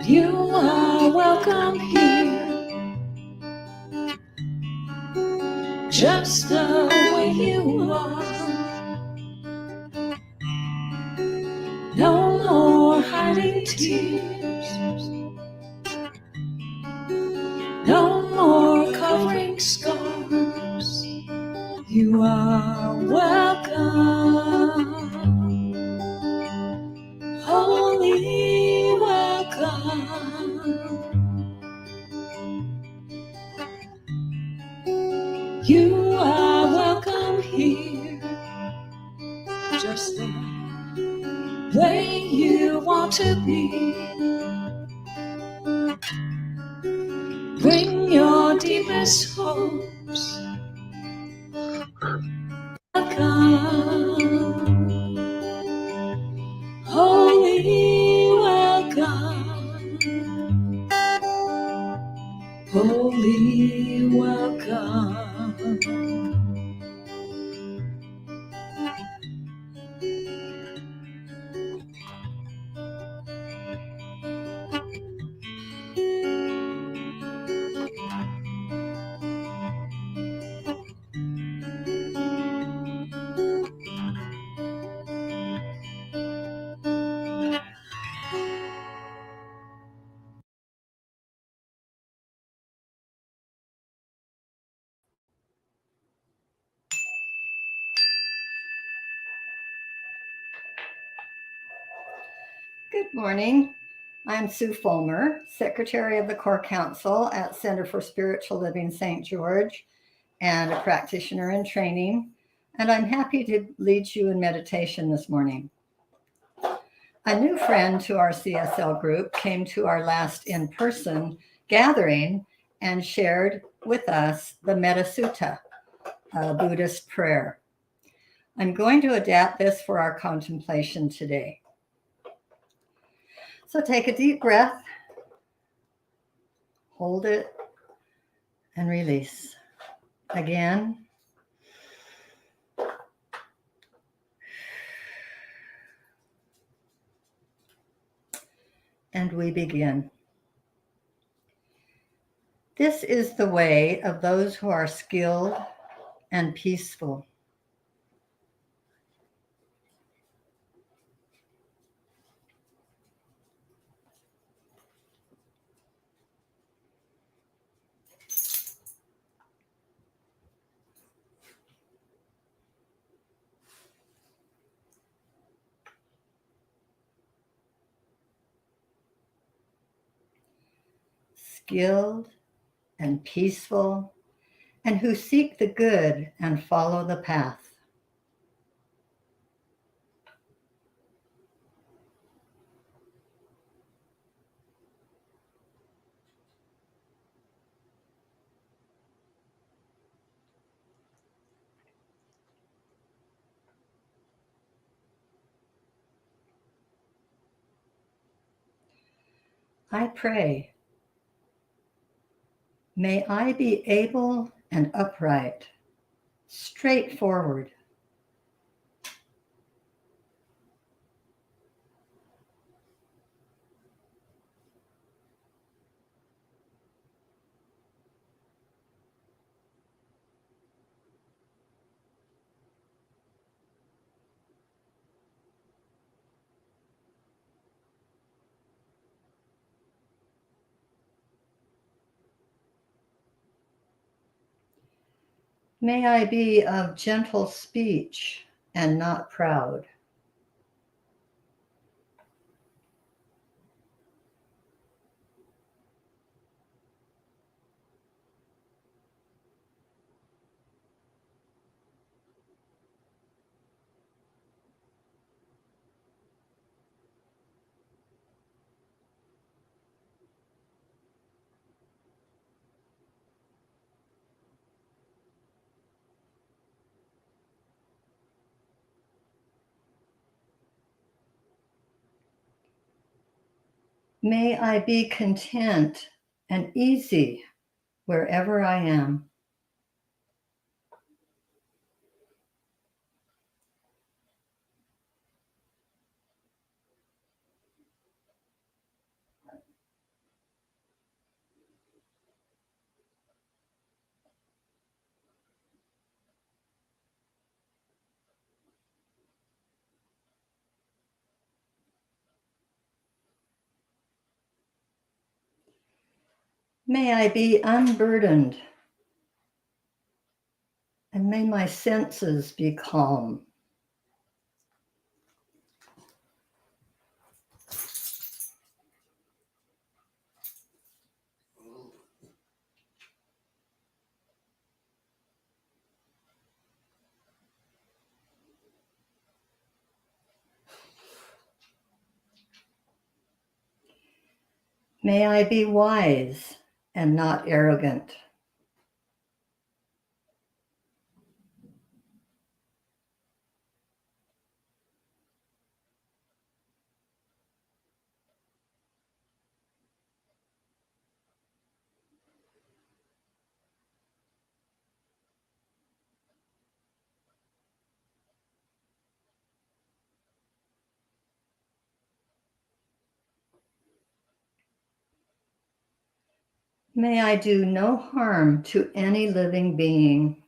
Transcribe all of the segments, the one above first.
You are welcome here, just the way you are. No more hiding tears, no more covering scars. You are welcome, holy welcome. You are welcome here, just the way you want to be. Bring your deepest hopes. Welcome, holy welcome, holy welcome. Good morning. I'm Sue Fulmer, Secretary of the Core Council at Center for Spiritual Living St. George and a practitioner in training, and I'm happy to lead you in meditation this morning. A new friend to our CSL group came to our last in-person gathering and shared with us the Metta Sutta, a Buddhist prayer. I'm going to adapt this for our contemplation today. So take a deep breath, hold it, and release. Again. And we begin. This is the way of those who are skilled and peaceful. Skilled and peaceful, and who seek the good and follow the path. I pray, may I be able and upright, straightforward. May I be of gentle speech and not proud. May I be content and easy wherever I am. May I be unburdened, and may my senses be calm. May I be wise and not arrogant. May I do no harm to any living being.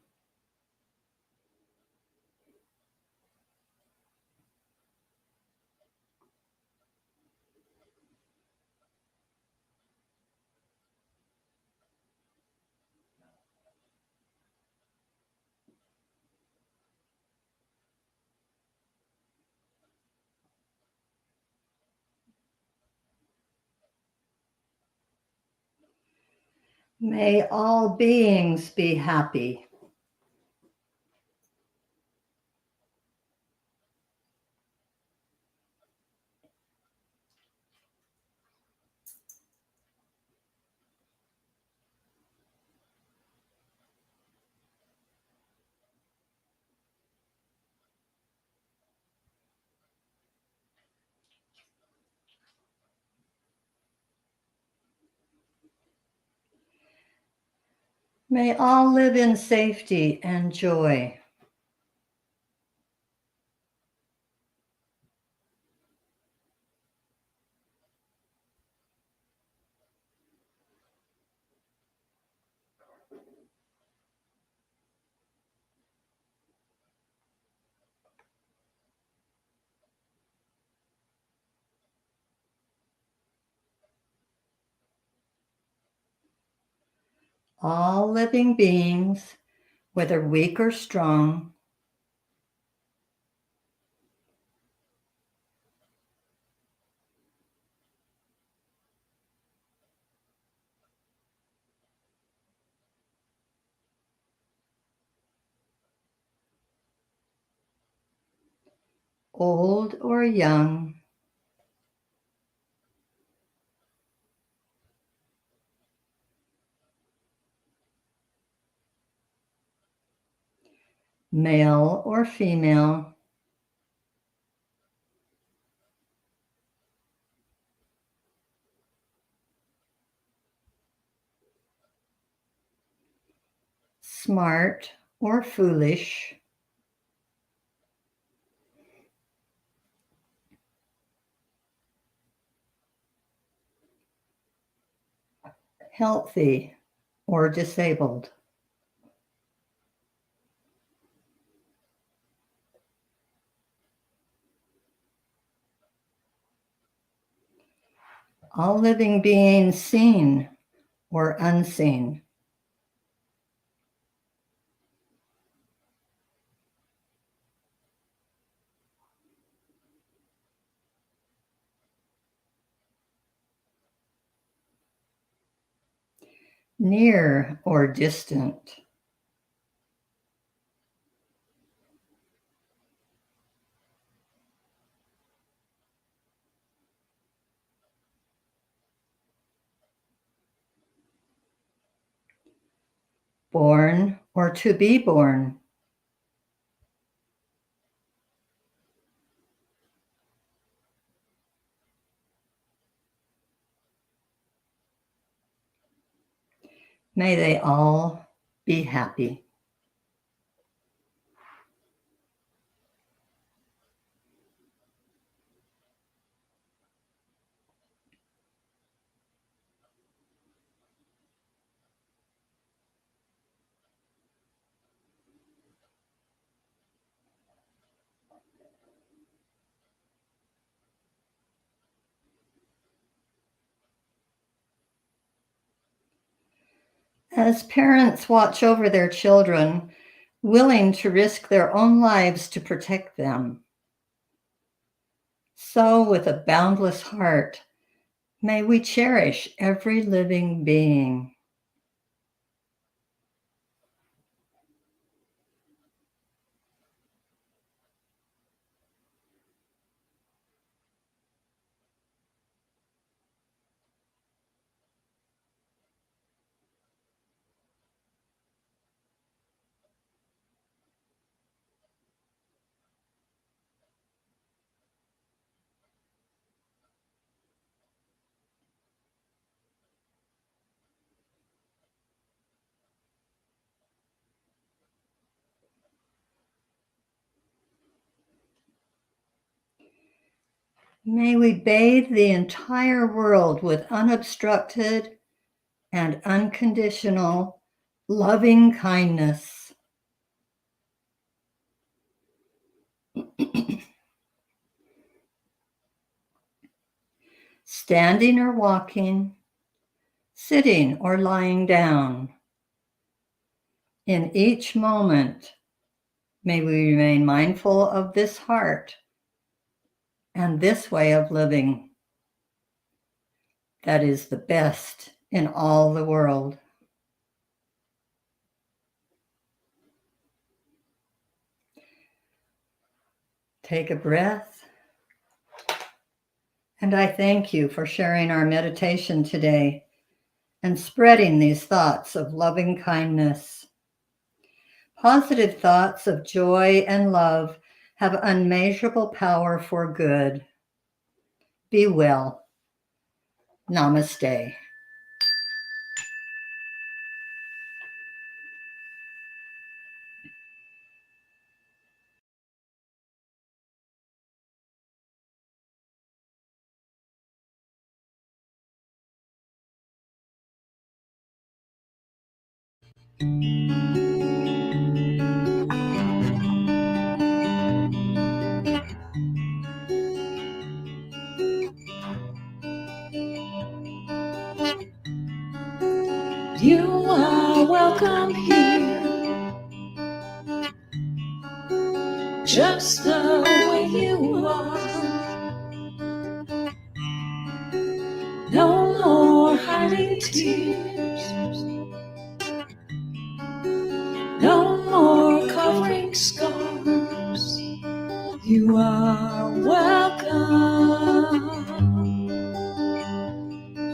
May all beings be happy. May all live in safety and joy. All living beings, whether weak or strong, old or young, male or female, smart or foolish, healthy or disabled. All living beings seen or unseen. Near or distant. Born or to be born. May they all be happy. As parents watch over their children, willing to risk their own lives to protect them, so with a boundless heart, may we cherish every living being. May we bathe the entire world with unobstructed and unconditional loving kindness. Standing or walking, sitting or lying down. In each moment, may we remain mindful of this heart and this way of living that is the best in all the world. Take a breath. And I thank you for sharing our meditation today and spreading these thoughts of loving kindness. Positive thoughts of joy and love have unmeasurable power for good. Be well. Namaste. You are welcome here, just the way you are. No more hiding tears, no more covering scars. You are welcome,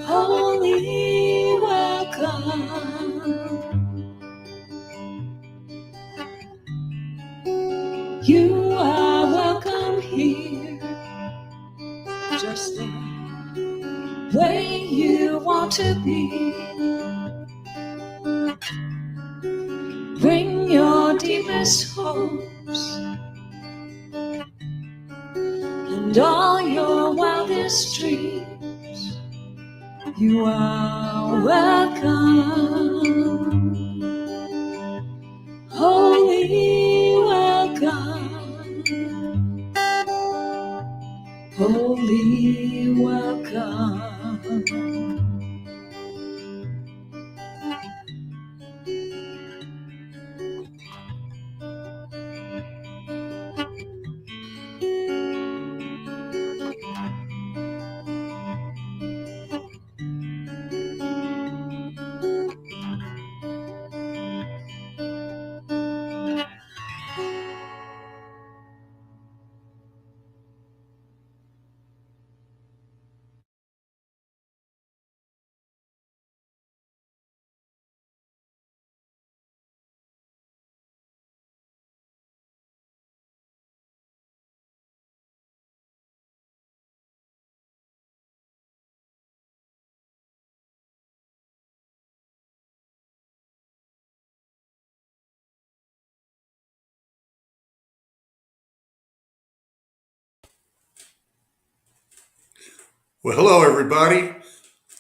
wholly welcome. You are welcome here, just the way you want to be. Bring your deepest hopes and all your wildest dreams. You are welcome, wholly welcome, wholly welcome. Well, hello, everybody.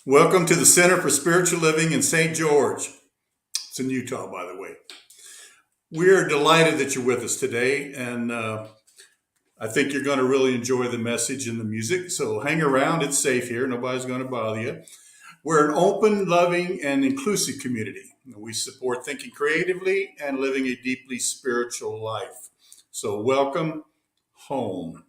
Welcome to the Center for Spiritual Living in St. George. It's in Utah, by the way. We are delighted that you're with us today, and I think you're going to really enjoy the message and the music. So hang around. It's safe here. Nobody's going to bother you. We're an open, loving, and inclusive community. We support thinking creatively and living a deeply spiritual life. So welcome home.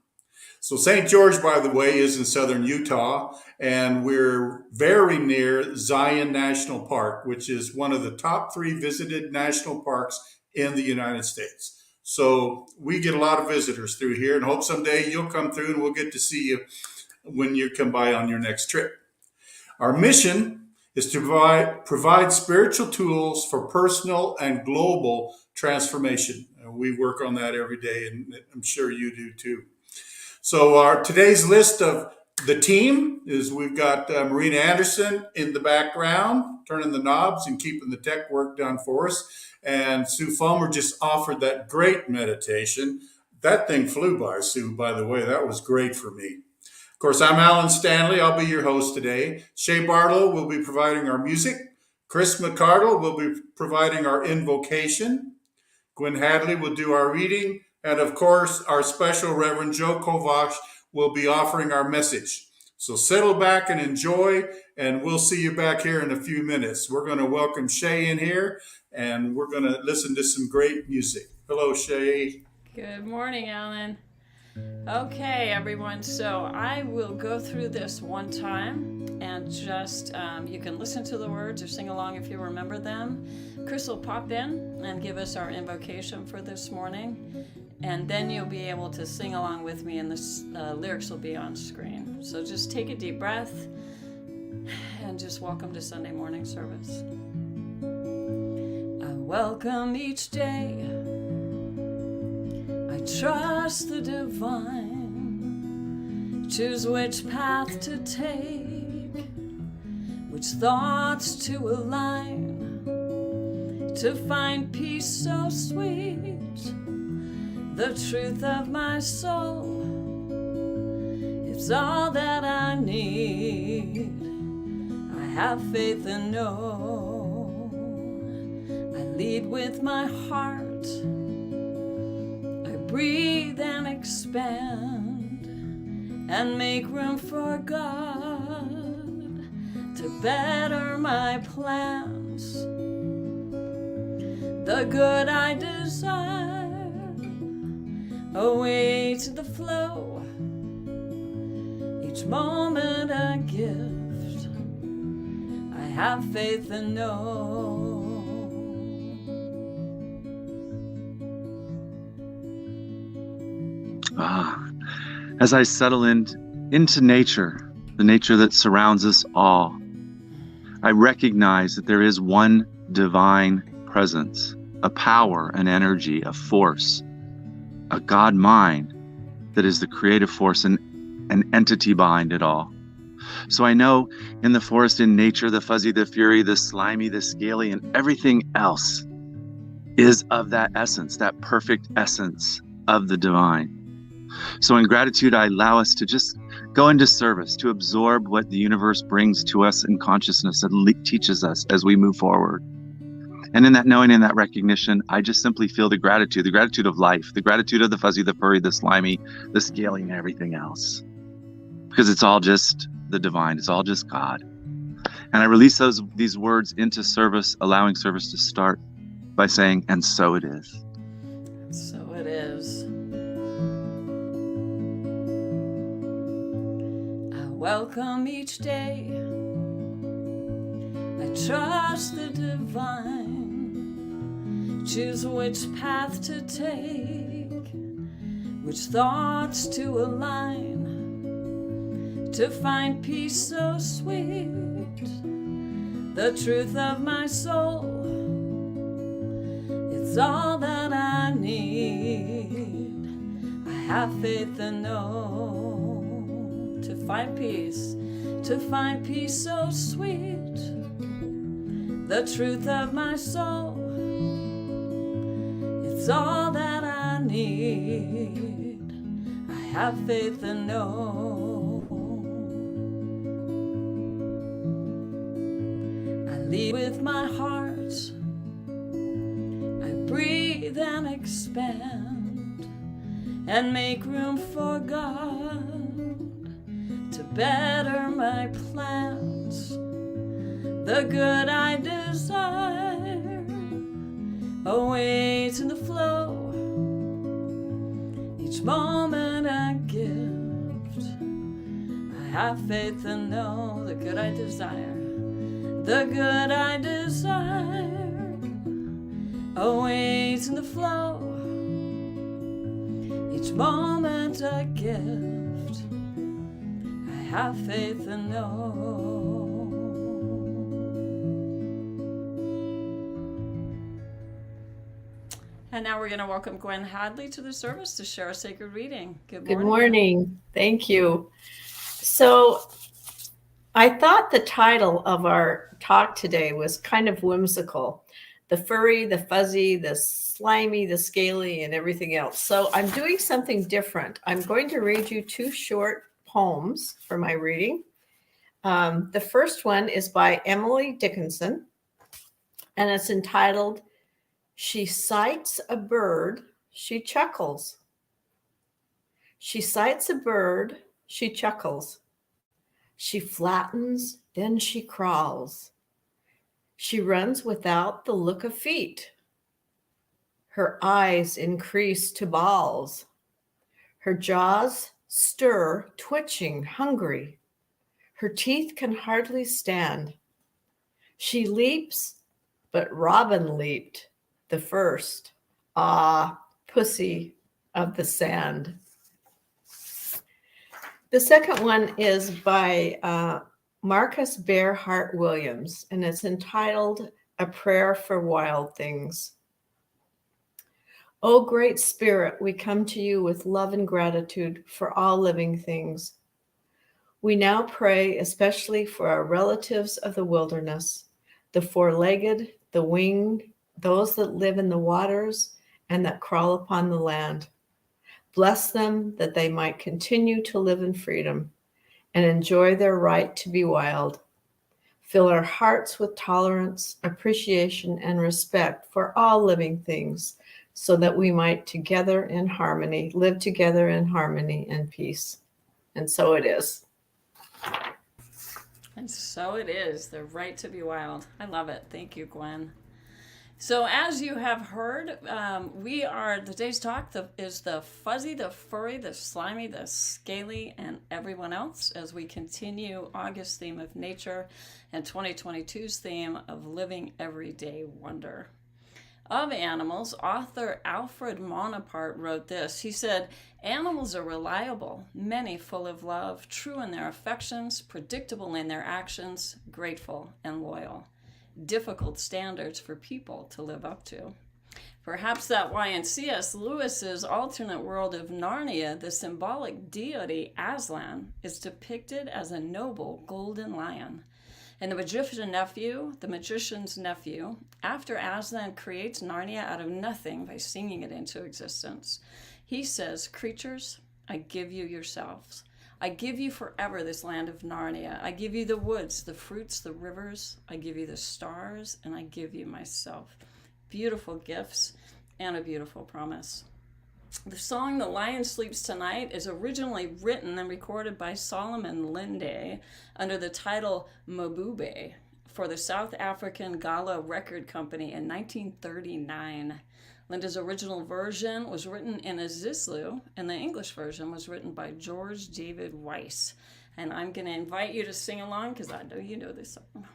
So St. George, by the way, is in southern Utah, and we're very near Zion National Park, which is one of the top 3 visited national parks in the United States. So we get a lot of visitors through here, and hope someday you'll come through and we'll get to see you when you come by on your next trip. Our mission is to provide spiritual tools for personal and global transformation. We work on that every day, and I'm sure you do too. So our today's list of the team is we've got Marina Anderson in the background, turning the knobs and keeping the tech work done for us. And Sue Fulmer just offered that great meditation. That thing flew by, Sue, by the way. That was great for me. Of course, I'm Alan Stanley. I'll be your host today. Shay Barlow will be providing our music. Chris McCardle will be providing our invocation. Gwen Hadley will do our reading. And of course, our special Reverend Joe Kovach will be offering our message. So settle back and enjoy, and we'll see you back here in a few minutes. We're going to welcome Shay in here, and we're going to listen to some great music. Hello, Shay. Good morning, Alan. Okay, everyone, so I will go through this one time and just, you can listen to the words or sing along if you remember them. Chris will pop in and give us our invocation for this morning, and then you'll be able to sing along with me, and the lyrics will be on screen. So just take a deep breath and just welcome to Sunday morning service. I welcome each day. I trust the divine, choose which path to take, which thoughts to align, to find peace so sweet, the truth of my soul is all that I need. I have faith and know I lead with my heart. Breathe and expand and make room for God to better my plans. The good I desire awaits the flow, each moment a gift. I have faith and know. As I settle into nature, the nature that surrounds us all, I recognize that there is one divine presence, a power, an energy, a force, a God mind that is the creative force and an entity behind it all. So I know in the forest, in nature, the fuzzy, the furry, the slimy, the scaly, and everything else is of that essence, that perfect essence of the divine. So in gratitude, I allow us to just go into service, to absorb what the universe brings to us in consciousness and teaches us as we move forward. And in that knowing, in that recognition, I just simply feel the gratitude of life, the gratitude of the fuzzy, the furry, the slimy, the scaly, and everything else. Because it's all just the divine, it's all just God. And I release these words into service, allowing service to start by saying, and so it is. So it is. Welcome each day. I trust the divine, choose which path to take, which thoughts to align, to find peace so sweet, the truth of my soul, it's all that I need. I have faith and know to find peace so sweet, the truth of my soul, it's all that I need. I have faith and know I lead with my heart. I breathe and expand and make room for God to better my plans. The good I desire awaits in the flow. Each moment a gift. I have faith and know the good I desire. The good I desire awaits in the flow. Each moment a gift. I have faith and know. And now we're going to welcome Gwen Hadley to the service to share a sacred reading. Good morning. Good morning. Thank you. So I thought the title of our talk today was kind of whimsical. The furry, the fuzzy, the slimy, the scaly, and everything else. So I'm doing something different. I'm going to read you 2 short poems for my reading. The first one is by Emily Dickinson, and it's entitled, She Sights a Bird, She Chuckles. She sights a bird, she chuckles. She flattens, then she crawls. She runs without the look of feet. Her eyes increase to balls. Her jaws stir, twitching, hungry. Her teeth can hardly stand. She leaps, but Robin leaped the first. Ah, pussy of the sand. The second one is by Marcus Bear Hart Williams, and it's entitled A Prayer for Wild Things. O great Spirit, we come to you with love and gratitude for all living things. We now pray especially for our relatives of the wilderness, the four-legged, the winged, those that live in the waters and that crawl upon the land. Bless them that they might continue to live in freedom and enjoy their right to be wild. Fill our hearts with tolerance, appreciation, and respect for all living things, so that we might live together in harmony and peace. And so it is. And so it is, the right to be wild. I love it. Thank you, Gwen. So as you have heard, today's talk is the fuzzy, the furry, the slimy, the scaly, and everyone else, as we continue August's theme of nature and 2022's theme of living everyday wonder. Of animals, author Alfred Monapart wrote this. He said, animals are reliable, many full of love, true in their affections, predictable in their actions, grateful and loyal. Difficult standards for people to live up to. Perhaps that's why in C.S. Lewis's alternate world of Narnia, the symbolic deity Aslan is depicted as a noble golden lion. And the magician's nephew, after Aslan creates Narnia out of nothing by singing it into existence, he says, creatures, I give you yourselves. I give you forever this land of Narnia. I give you the woods, the fruits, the rivers. I give you the stars, and I give you myself. Beautiful gifts and a beautiful promise. The song The Lion Sleeps Tonight is originally written and recorded by Solomon Linde under the title Mabube for the South African Gala Record Company in 1939. Linda's original version was written in a Zislu, and the English version was written by George David Weiss. And I'm going to invite you to sing along because I know you know this song.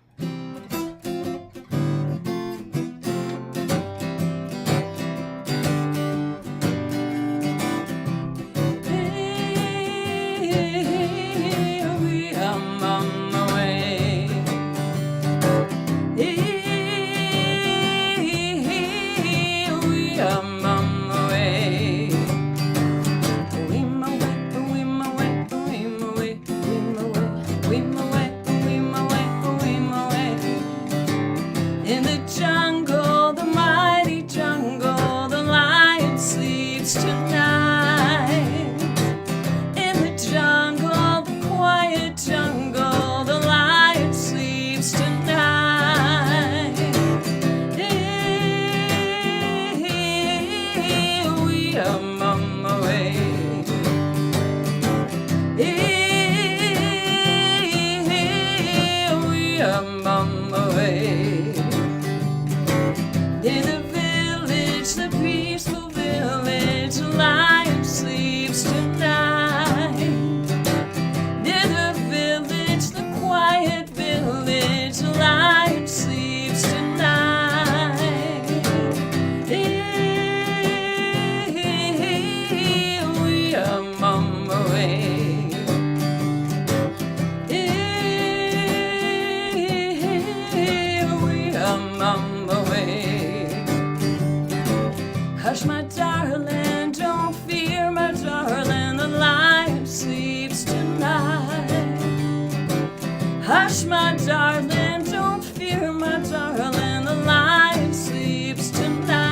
darling, don't fear, my darling, the lion sleeps tonight.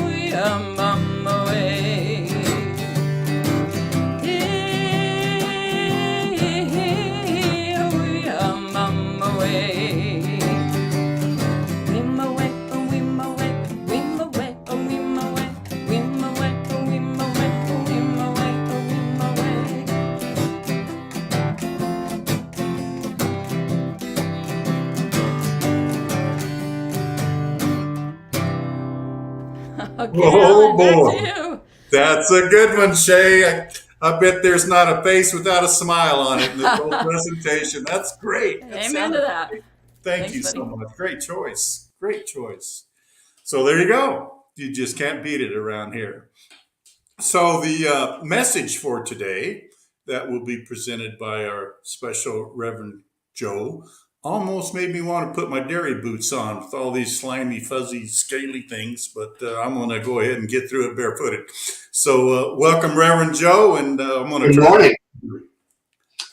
We are mama way. We are mama way. We ma way, oh we ma way, we ma way, oh we ma way, we ma way, oh we ma way, oh we ma way, oh we ma way. Okay, Oh Alan, back to boy, you. that's a good one, Shay. I bet there's not a face without a smile on it in this whole presentation. That's great. That Amen sounded to that. great. Thank Thanks, you so buddy. much. Great choice. Great choice. So there you go. You just can't beat it around here. So the message for today that will be presented by our special Reverend Joe almost made me want to put my dairy boots on with all these slimy, fuzzy, scaly things, but I'm going to go ahead and get through it barefooted. So welcome, Reverend Joe, and I'm going to Good morning.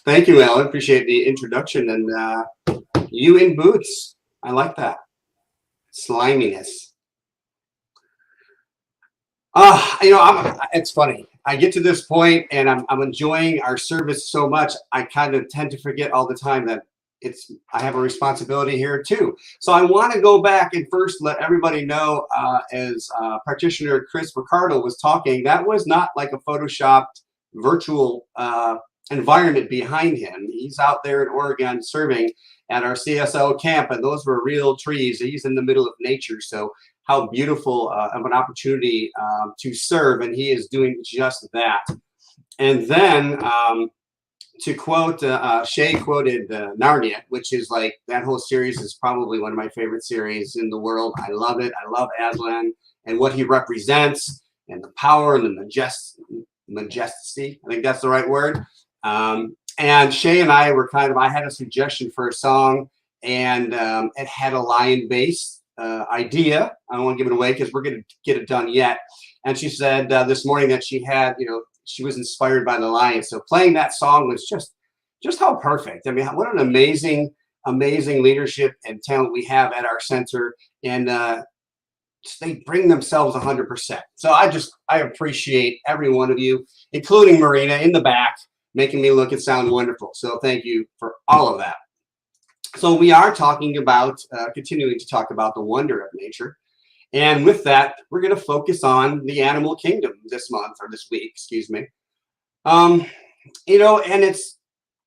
Thank you, Alan. Appreciate the introduction. And you in boots. I like that. Sliminess. It's funny. I get to this point and I'm enjoying our service so much. I kind of tend to forget all the time that I have a responsibility here too. So I want to go back and first let everybody know, as practitioner Chris Ricardo was talking, that was not like a photoshopped virtual environment behind him. He's out there in Oregon serving at our CSL camp, and those were real trees. He's in the middle of nature. So how beautiful of an opportunity to serve, and he is doing just that. And then to quote, Shay quoted Narnia, which is like, that whole series is probably one of my favorite series in the world. I love it. I love Aslan and what he represents and the power and the majesty. I think that's the right word. And Shay and I were I had a suggestion for a song, and it had a lion bass idea. I don't want to give it away because we're going to get it done yet. And she said this morning that she had, she was inspired by the lion. So playing that song was just how perfect. I mean, what an amazing leadership and talent we have at our center. And they bring themselves 100%. So I appreciate every one of you, including Marina in the back, making me look and sound wonderful. So thank you for all of that. So we are talking about, continuing to talk about the wonder of nature. And with that, we're going to focus on the animal kingdom this month, or this week, excuse me. And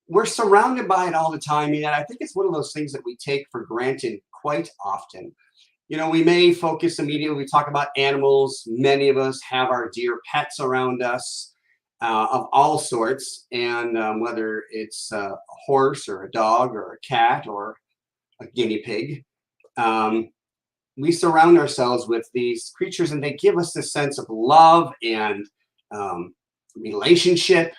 we're surrounded by it all the time. And I think it's one of those things that we take for granted quite often. We may focus immediately, we talk about animals. Many of us have our dear pets around us of all sorts. And whether it's a horse or a dog or a cat or a guinea pig, we surround ourselves with these creatures, and they give us this sense of love and relationship.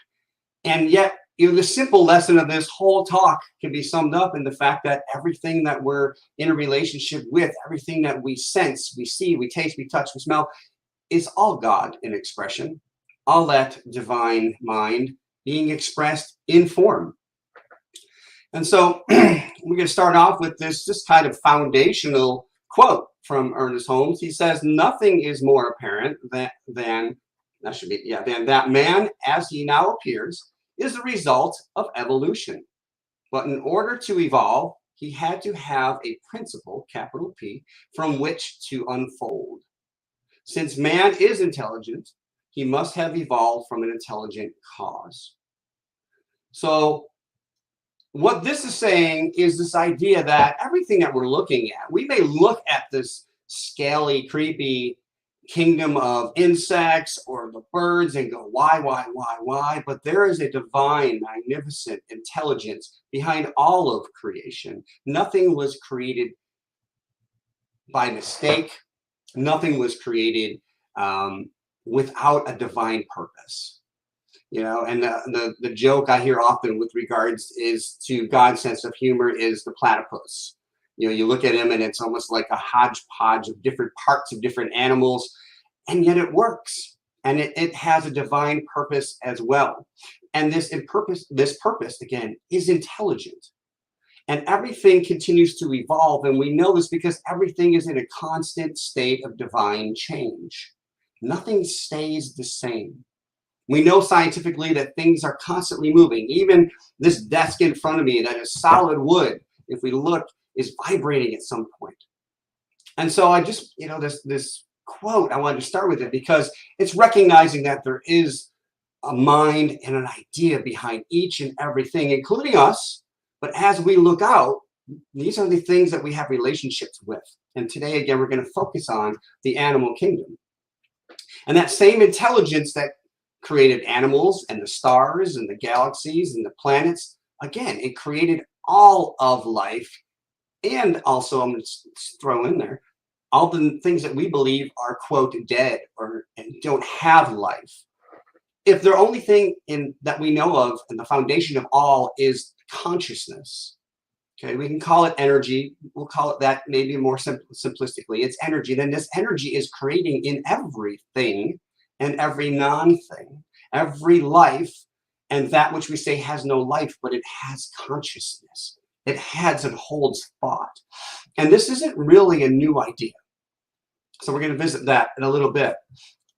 And yet, the simple lesson of this whole talk can be summed up in the fact that everything that we're in a relationship with, everything that we sense, we see, we taste, we touch, we smell, is all God in expression, all that divine mind being expressed in form. And so we're going to start off with this kind of foundational quote from Ernest Holmes. He says, "Nothing is more apparent than that man, as he now appears, is the result of evolution. But in order to evolve, he had to have a principle, capital P, from which to unfold. Since man is intelligent, he must have evolved from an intelligent cause." So what this is saying is this idea that everything that we're looking at, we may look at this scaly, creepy kingdom of insects or the birds and go, why? But there is a divine, magnificent intelligence behind all of creation. Nothing was created by mistake. Nothing was created without a divine purpose. And the joke I hear often with regards is to God's sense of humor is the platypus. You look at him and it's almost like a hodgepodge of different parts of different animals, and yet it works. and it has a divine purpose as well. And this purpose, again, is intelligent. And everything continues to evolve. And we know this because everything is in a constant state of divine change. Nothing stays the same. We know scientifically that things are constantly moving. Even this desk in front of me that is solid wood, if we look, is vibrating at some point. And so I just, this quote, I wanted to start with it because it's recognizing that there is a mind and an idea behind each and everything, including us. But as we look out, these are the things that we have relationships with. And today, again, we're going to focus on the animal kingdom. And that same intelligence that created animals and the stars and the galaxies and the planets, again, it created all of life. And also, I'm going to throw in there, all the things that we believe are, quote, dead or don't have life. If the only thing that we know of and the foundation of all is consciousness, okay, we can call it energy. We'll call it that maybe more simplistically. It's energy. Then this energy is creating in everything and every non-thing, every life, and that which we say has no life, but it has consciousness. It has and holds thought. And this isn't really a new idea. So we're going to visit that in a little bit.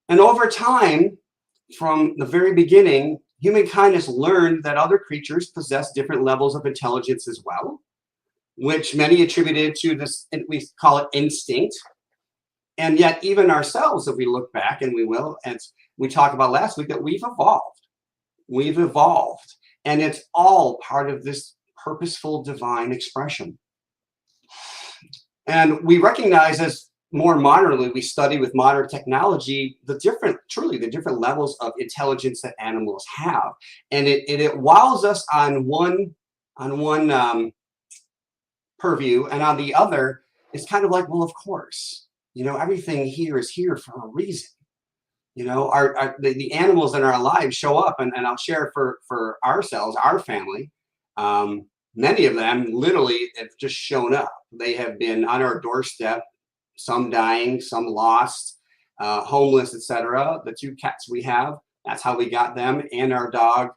And over time, from the very beginning, humankind has learned that other creatures possess different levels of intelligence as well, which many attributed to this, we call it instinct. And yet even ourselves, if we look back, and we will, as we talked about last week, that we've evolved. We've evolved. And it's all part of this purposeful divine expression. And we recognize, as more modernly we study with modern technology, the different levels of intelligence that animals have. And it wows us on one purview, and on the other, it's kind of like, well, of course, everything here is here for a reason. The animals in our lives show up, and I'll share for ourselves, our family. Many of them literally have just shown up. They have been on our doorstep, some dying, some lost, homeless, etc. The 2 cats we have, that's how we got them. And our dog,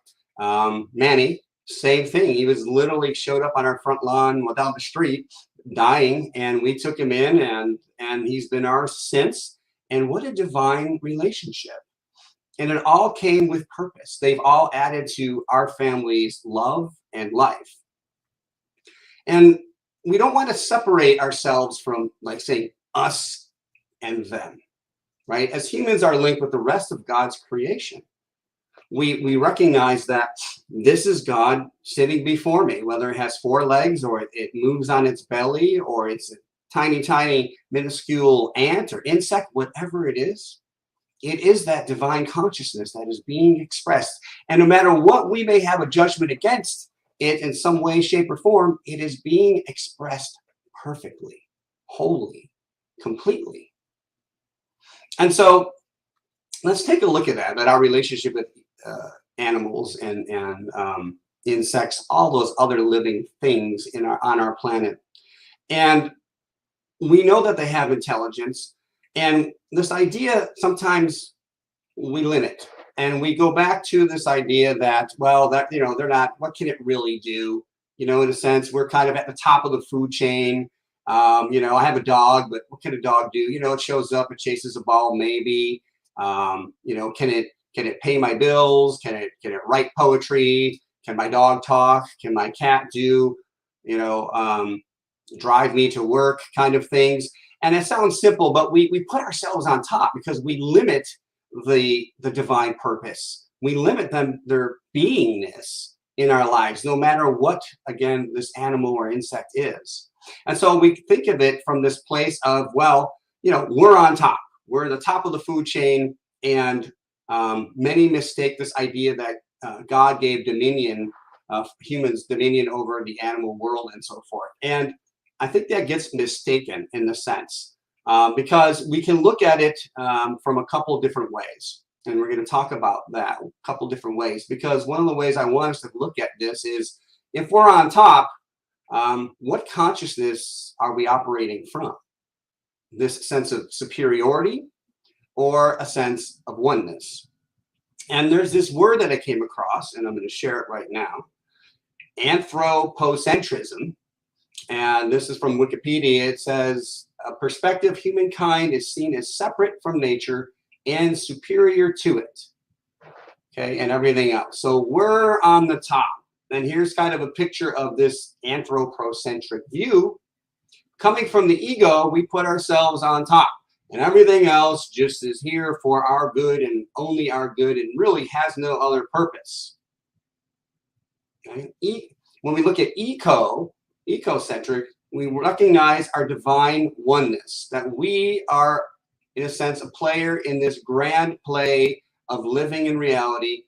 Manny, same thing. He was literally showed up on our front lawn, down the street, dying, and we took him in, and he's been ours since. And what a divine relationship. And it all came with purpose. They've all added to our family's love and life. And we don't want to separate ourselves from, like, say, us and them, right? As humans are linked with the rest of God's creation. We recognize that this is God sitting before me, whether it has 4 legs or it moves on its belly or it's a tiny, tiny, minuscule ant or insect, whatever it is that divine consciousness that is being expressed. And no matter what we may have a judgment against it in some way, shape, or form, it is being expressed perfectly, wholly, completely. And so let's take a look at our relationship with animals and insects, all those other living things on our planet. And we know that they have intelligence. And this idea, sometimes we limit. And we go back to this idea that, well, that, they're not, what can it really do? In a sense, we're kind of at the top of the food chain. I have a dog, but what can a dog do? It shows up, it chases a ball, maybe. Can it pay my bills? Can it write poetry? Can my dog talk? Can my cat do, drive me to work kind of things? And it sounds simple, but we put ourselves on top because we limit the divine purpose. We limit their beingness in our lives, no matter what, again, this animal or insect is. And so we think of it from this place of, well, we're on top. We're the top of the food chain, and many mistake this idea that God gave humans dominion over the animal world and so forth. And I think that gets mistaken in the sense because we can look at it from a couple different ways. And we're going to talk about that a couple different ways, because one of the ways I want us to look at this is, if we're on top, what consciousness are we operating from? This sense of superiority, or a sense of oneness. And there's this word that I came across, and I'm going to share it right now, anthropocentrism. And this is from Wikipedia. It says, a perspective humankind is seen as separate from nature and superior to it. Okay, and everything else. So we're on the top. And here's kind of a picture of this anthropocentric view. Coming from the ego, we put ourselves on top. And everything else just is here for our good and only our good and really has no other purpose. Okay? When we look at ecocentric, we recognize our divine oneness, that we are, in a sense, a player in this grand play of living in reality.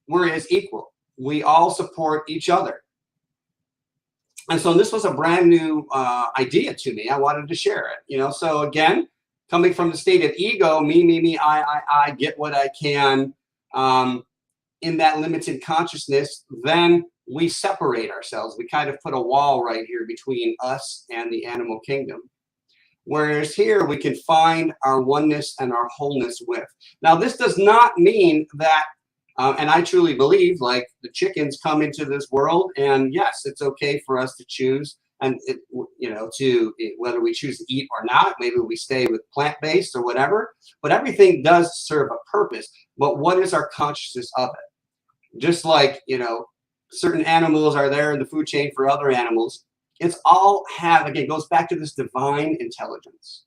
We're as equal. We all support each other. And so this was a brand new idea to me. I wanted to share it. So again, coming from the state of ego, me, I get what I can in that limited consciousness, then we separate ourselves. We kind of put a wall right here between us and the animal kingdom. Whereas here we can find our oneness and our wholeness with. Now, this does not mean that, and I truly believe, like the chickens come into this world, and yes, it's okay for us to choose, and whether we choose to eat or not, maybe we stay with plant-based or whatever, but everything does serve a purpose. But what is our consciousness of it? Just like, certain animals are there in the food chain for other animals. It's all again, goes back to this divine intelligence.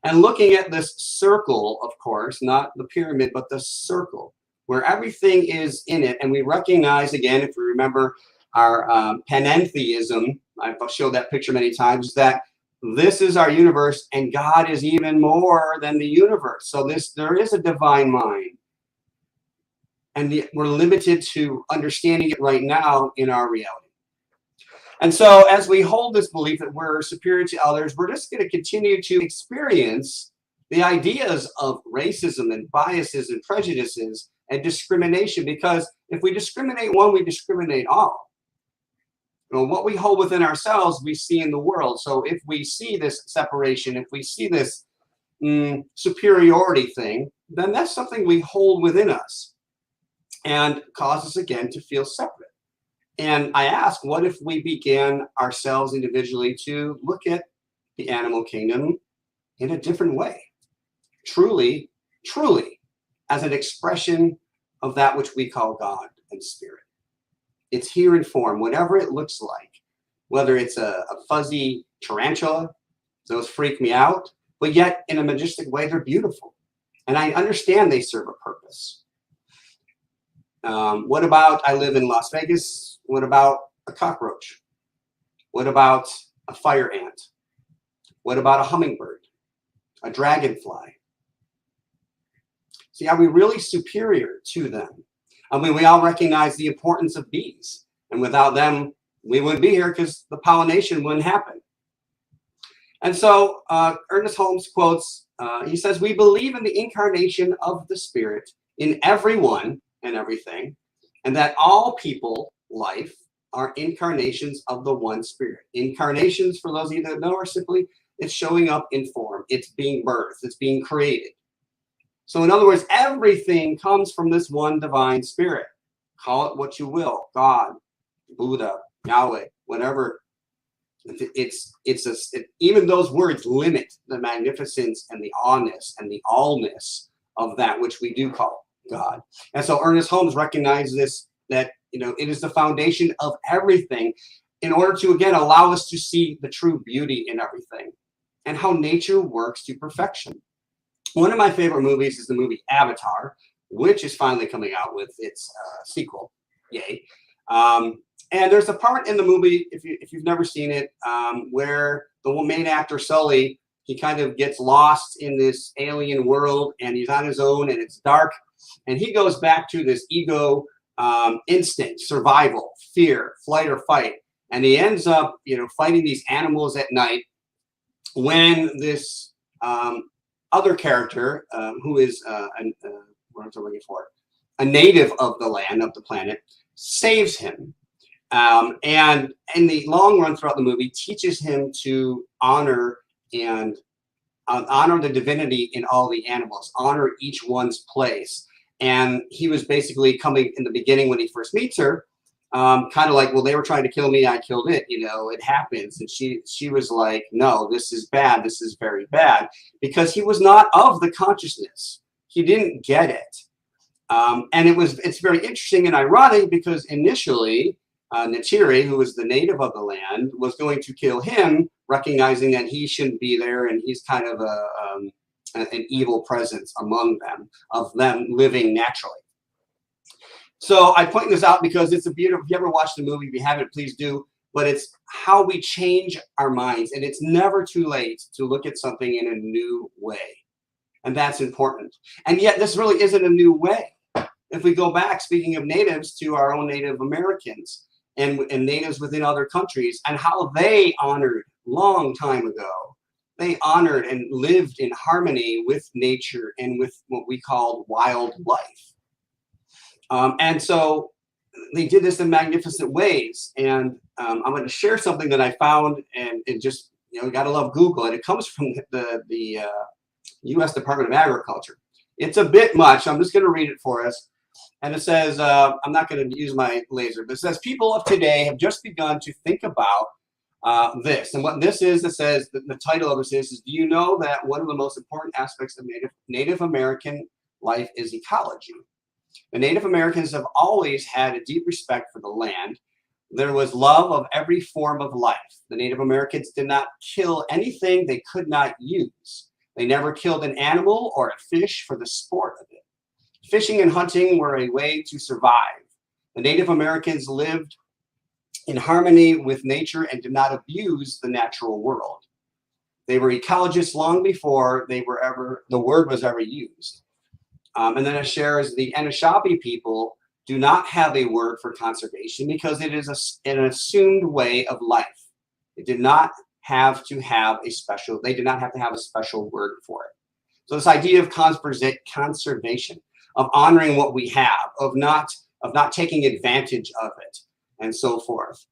And looking at this circle, of course, not the pyramid, but the circle, where everything is in it. And we recognize, again, if we remember our panentheism, I've showed that picture many times, that this is our universe and God is even more than the universe. So there is a divine mind. And we're limited to understanding it right now in our reality. And so as we hold this belief that we're superior to others, we're just going to continue to experience the ideas of racism and biases and prejudices and discrimination, because if we discriminate one, we discriminate all. What we hold within ourselves, we see in the world. So if we see this separation, if we see this superiority thing, then that's something we hold within us and causes, again, to feel separate. And I ask, what if we began ourselves individually to look at the animal kingdom in a different way? Truly, as an expression of that which we call God and spirit. It's here in form, whatever it looks like, whether it's a fuzzy tarantula, those freak me out, but yet in a majestic way, they're beautiful. And I understand they serve a purpose. What about, I live in Las Vegas, what about a cockroach? What about a fire ant? What about a hummingbird? A dragonfly? See, are we really superior to them? I mean, we all recognize the importance of bees. And without them, we wouldn't be here because the pollination wouldn't happen. And so Ernest Holmes quotes, he says, we believe in the incarnation of the spirit in everyone and everything, and that all people, life, are incarnations of the one spirit. Incarnations, for those of you that know, are simply, it's showing up in form. It's being birthed. It's being created. So in other words, everything comes from this one divine spirit. Call it what you will, God, Buddha, Yahweh, whatever. Even those words limit the magnificence and the awness and the allness of that which we do call God. And so Ernest Holmes recognized this, that it is the foundation of everything, in order to, again, allow us to see the true beauty in everything and how nature works to perfection. One of my favorite movies is the movie Avatar, which is finally coming out with its sequel. Yay. And there's a part in the movie, if you've never seen it, where the main actor, Sully, he kind of gets lost in this alien world and he's on his own and it's dark. And he goes back to this ego instinct, survival, fear, flight or fight. And he ends up, fighting these animals at night when this other character, who is what am I looking for? A native of the land, of the planet, saves him. And in the long run throughout the movie, teaches him to honor and honor the divinity in all the animals, honor each one's place. And he was basically coming in the beginning when he first meets her, kind of like, well, they were trying to kill me, I killed it, you know, it happens. And she was like, no, this is bad, this is very bad, because he was not of the consciousness. He didn't get it. And it's very interesting and ironic, because initially Nechiri, who was the native of the land, was going to kill him, recognizing that he shouldn't be there, and he's kind of an evil presence among them, of them living naturally. So I point this out because it's a beautiful, if you ever watched the movie, if you haven't, please do, but it's how we change our minds, and it's never too late to look at something in a new way. And that's important. And yet this really isn't a new way. If we go back, speaking of natives, to our own Native Americans and natives within other countries, and how they honored long time ago, they honored and lived in harmony with nature and with what we called wildlife. And so they did this in magnificent ways. And I'm going to share something that I found, and it just, you know, you got to love Google, and it comes from the U.S. Department of Agriculture. It's a bit much. I'm just going to read it for us. And it says, I'm not going to use my laser, but it says, people of today have just begun to think about this. And what this is, it says, the title of this is, do you know that one of the most important aspects of Native American life is ecology? The Native Americans have always had a deep respect for the land. There was love of every form of life. The Native Americans did not kill anything they could not use. They never killed an animal or a fish for the sport of it. Fishing and hunting were a way to survive. The Native Americans lived in harmony with nature and did not abuse the natural world. They were ecologists long before the word was ever used. And then it shares the Anishinaabe people do not have a word for conservation because it is an assumed way of life. It did not have to have a special, they did not have to have a special word for it. So this idea of conservation, of honoring what we have, of not taking advantage of it, and so forth.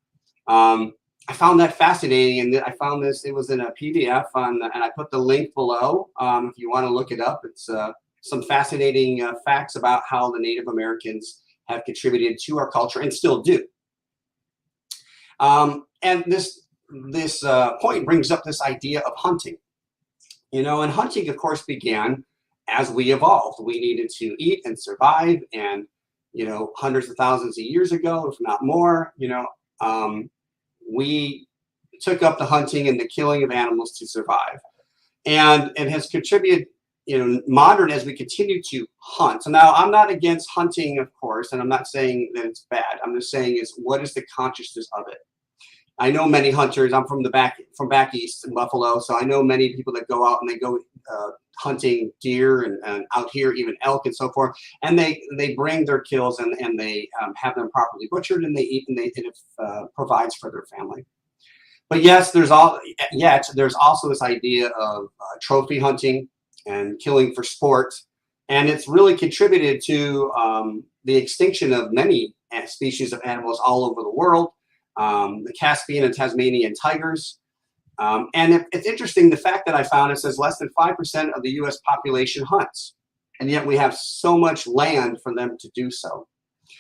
I found that fascinating, and I found this, it was in a PDF, and I put the link below if you want to look it up. It's some fascinating facts about how the Native Americans have contributed to our culture and still do. And this point brings up this idea of hunting. You know, and hunting, of course, began as we evolved. We needed to eat and survive, and, you know, hundreds of thousands of years ago, if not more, you know, we took up the hunting and the killing of animals to survive. And it has contributed, you know, modern as we continue to hunt. So now I'm not against hunting, of course, and I'm not saying that it's bad. I'm just saying is what is the consciousness of it? I know many hunters. I'm from back east in Buffalo, so I know many people that go out and they go hunting deer and out here even elk and so forth, and they bring their kills and they have them properly butchered and they eat, and it provides for their family. But yes, there's also this idea of trophy hunting and killing for sport, and it's really contributed to the extinction of many species of animals all over the world. The Caspian and Tasmanian tigers. And it's interesting, the fact that I found, it says less than 5% of the US population hunts, and yet we have so much land for them to do so.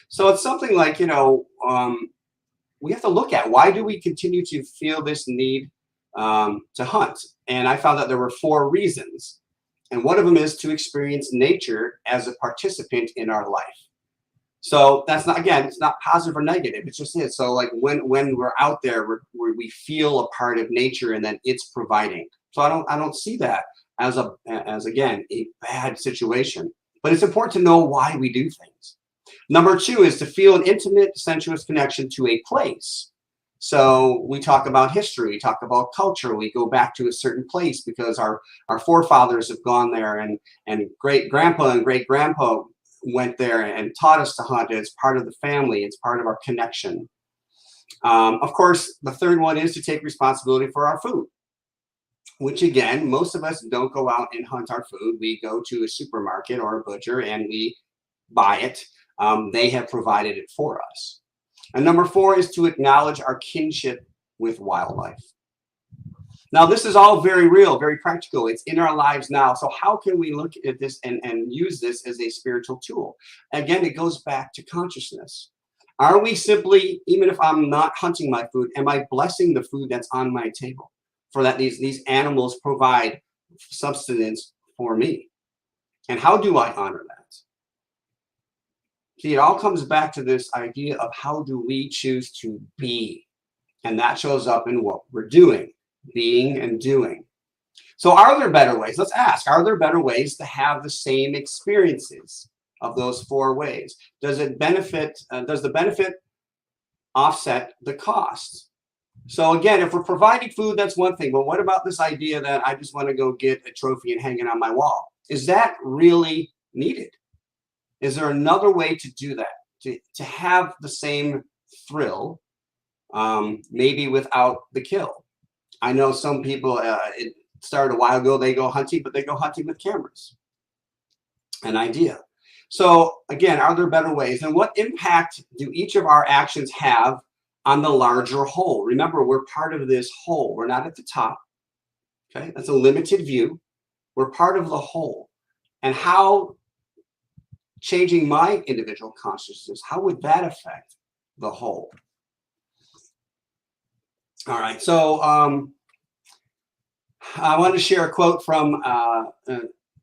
So it's something like, you know, we have to look at, why do we continue to feel this need to hunt? And I found that there were 4 reasons. And one of them is to experience nature as a participant in our life. So that's not, again, it's not positive or negative. It's just it. So like when we're out there, we feel a part of nature, and then it's providing. So I don't see that as again a bad situation. But it's important to know why we do things. Number 2 is to feel an intimate, sensuous connection to a place. So we talk about history, we talk about culture, we go back to a certain place because our forefathers have gone there, and great grandpa and great grandpa went there and taught us to hunt. It's part of the family. It's part of our connection. Of course, the 3rd one is to take responsibility for our food, which again, most of us don't go out and hunt our food. We go to a supermarket or a butcher and we buy it. They have provided it for us. And number 4 is to acknowledge our kinship with wildlife. Now, this is all very real, very practical. It's in our lives now. So how can we look at this and use this as a spiritual tool? Again, it goes back to consciousness. Are we simply, even if I'm not hunting my food, am I blessing the food that's on my table? For that these animals provide subsistence for me. And how do I honor that? See, it all comes back to this idea of how do we choose to be? And that shows up in what we're doing, being and doing. So are there better ways? Let's ask, are there better ways to have the same experiences of those 4 ways? Does it benefit, does the benefit offset the cost? So again, if we're providing food, that's one thing. But what about this idea that I just want to go get a trophy and hang it on my wall? Is that really needed? Is there another way to do that? To have the same thrill, maybe without the kill? I know some people, it started a while ago, they go hunting, but they go hunting with cameras. An idea. So again, are there better ways? And what impact do each of our actions have on the larger whole? Remember, we're part of this whole. We're not at the top. Okay, that's a limited view. We're part of the whole. And how changing my individual consciousness, how would that affect the whole? All right, so I wanted to share a quote from a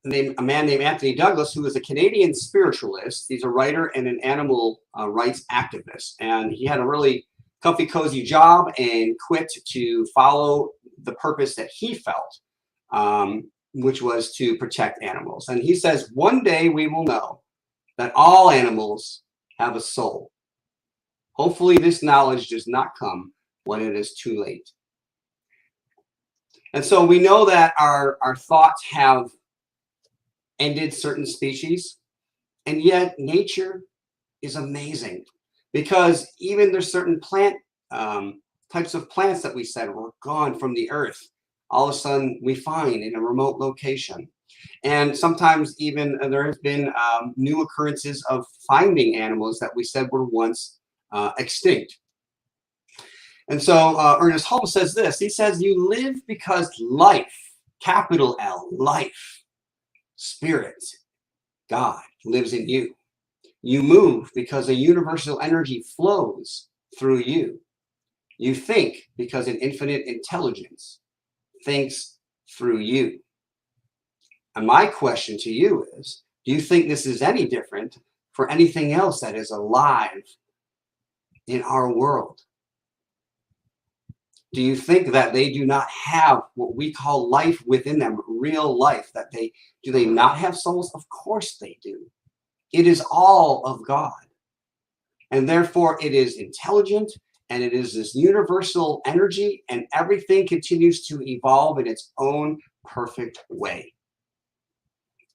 man named Anthony Douglas, who is a Canadian spiritualist. He's a writer and an animal rights activist. And he had a really comfy, cozy job and quit to follow the purpose that he felt, which was to protect animals. And he says, one day we will know that all animals have a soul. Hopefully this knowledge does not come when it is too late. And so we know that our thoughts have ended certain species, and yet nature is amazing, because even there's certain plant types of plants that we said were gone from the earth, all of a sudden we find in a remote location. And sometimes even there has been new occurrences of finding animals that we said were once extinct. And so Ernest Holmes says this. He says, you live because life, capital L, life, spirit, God lives in you. You move because a universal energy flows through you. You think because an infinite intelligence thinks through you. And my question to you is, do you think this is any different for anything else that is alive in our world? Do you think that they do not have what we call life within them, real life? Do they not have souls? Of course they do. It is all of God. And therefore it is intelligent, and it is this universal energy, and everything continues to evolve in its own perfect way.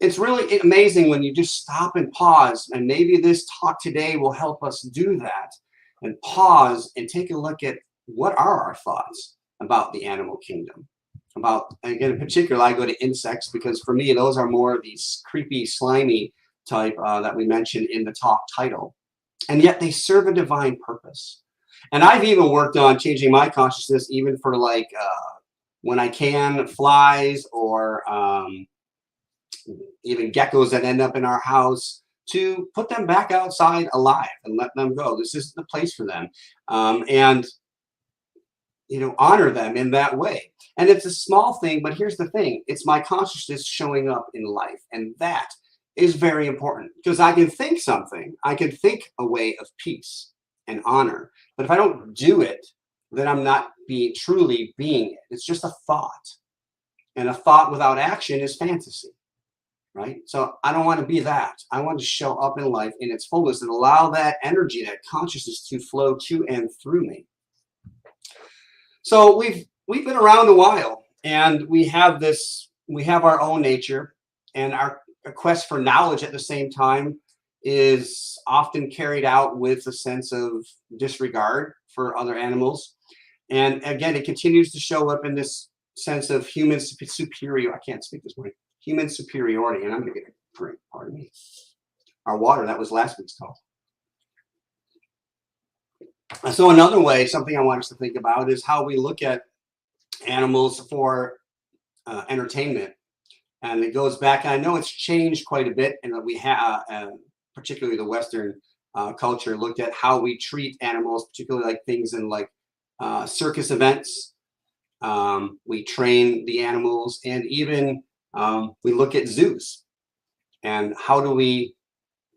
It's really amazing when you just stop and pause, and maybe this talk today will help us do that, and pause and take a look at what are our thoughts about the animal kingdom. About, again, in particular, I go to insects, because for me, those are more of these creepy, slimy type that we mentioned in the talk title. And yet they serve a divine purpose. And I've even worked on changing my consciousness, even for like when I can, flies or even geckos that end up in our house, to put them back outside alive and let them go. This is the place for them. And honor them in that way. And it's a small thing, but here's the thing. It's my consciousness showing up in life. And that is very important, because I can think something. I can think a way of peace and honor. But if I don't do it, then I'm not truly being it. It's just a thought. And a thought without action is fantasy. Right? So I don't want to be that. I want to show up in life in its fullness and allow that energy, that consciousness to flow to and through me. So we've been around a while, and we have our own nature, and our quest for knowledge at the same time is often carried out with a sense of disregard for other animals. And again, it continues to show up in this sense of human superiority. I can't speak this morning. Human superiority. And I'm going to get a drink, pardon me. Our water, that was last week's talk. So another way, something I want us to think about, is how we look at animals for entertainment. And it goes back, I know it's changed quite a bit, and we have, particularly the Western culture, looked at how we treat animals, particularly like things in like circus events. We train the animals, and even we look at zoos and how do we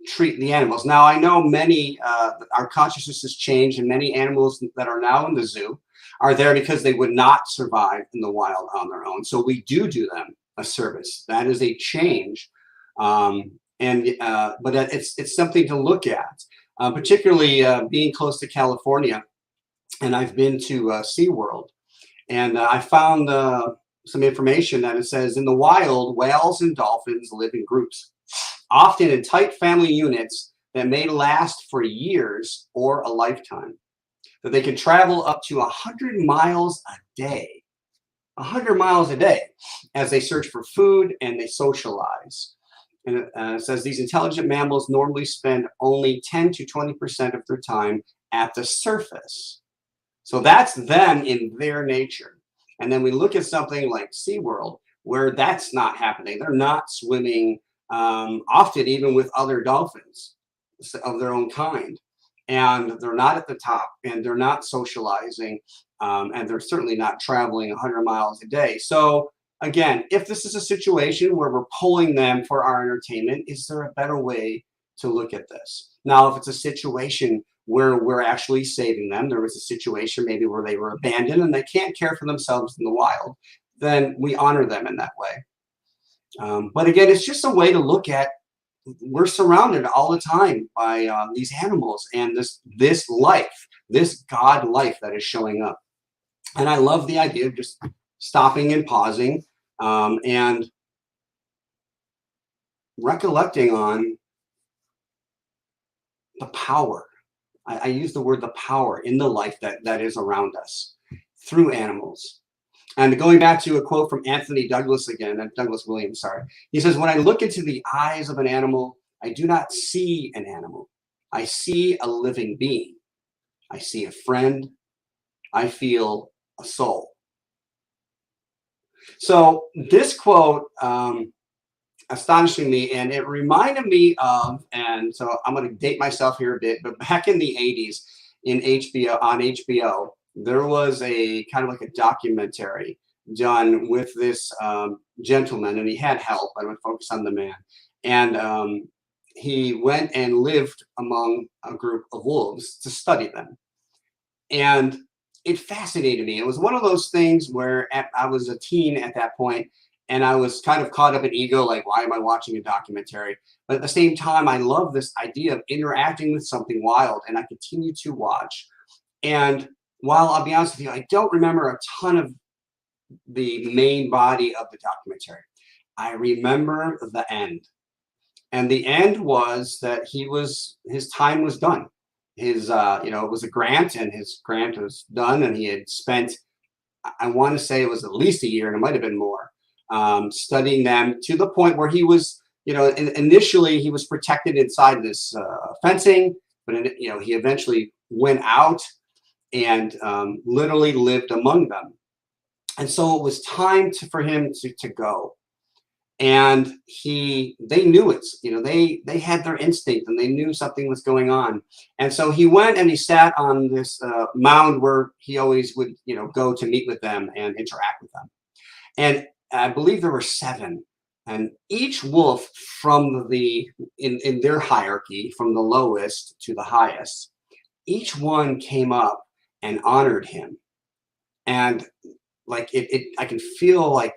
treat the animals. Now, I know many, our consciousness has changed, and many animals that are now in the zoo are there because they would not survive in the wild on their own. So we do them a service. That is a change, but it's something to look at, particularly being close to California, and I've been to SeaWorld, and I found some information that it says in the wild, whales and dolphins live in groups, often in tight family units that may last for years or a lifetime. That they can travel up to 100 miles a day. 100 miles a day as they search for food and they socialize. And it says these intelligent mammals normally spend only 10 to 20% of their time at the surface. So that's them in their nature. And then we look at something like SeaWorld, where that's not happening. They're not swimming often even with other dolphins of their own kind. And they're not at the top, and they're not socializing, and they're certainly not traveling 100 miles a day. So again, if this is a situation where we're pulling them for our entertainment, is there a better way to look at this? Now, if it's a situation where we're actually saving them, there was a situation maybe where they were abandoned and they can't care for themselves in the wild, then we honor them in that way. But again, it's just a way to look at, we're surrounded all the time by these animals and this life, this God life that is showing up. And I love the idea of just stopping and pausing and recollecting on the power. I use the word the power in the life that is around us through animals. And going back to a quote from Anthony Douglas again, Douglas Williams, sorry. He says, when I look into the eyes of an animal, I do not see an animal. I see a living being. I see a friend. I feel a soul. So this quote astonishing me, and it reminded me of, and so I'm going to date myself here a bit, but back in the 80s on HBO, there was a kind of like a documentary done with this gentleman, and he had help. I would focus on the man. And he went and lived among a group of wolves to study them. And it fascinated me. It was one of those things where I was a teen at that point, and I was kind of caught up in ego, like, why am I watching a documentary? But at the same time, I love this idea of interacting with something wild, and I continue to watch. And while I'll be honest with you, I don't remember a ton of the main body of the documentary, I remember the end. And the end was that his time was done. His, it was a grant, and his grant was done, and he had spent, I want to say it was at least a year, and it might have been more, studying them to the point where he was, initially he was protected inside this fencing, but he eventually went out and literally lived among them. And so it was time for him to go. And they knew it, they had their instinct, and they knew something was going on. And so he went and he sat on this mound where he always would, go to meet with them and interact with them. And I believe there were 7, and each wolf from in their hierarchy, from the lowest to the highest, each one came up and honored him. And like I can feel like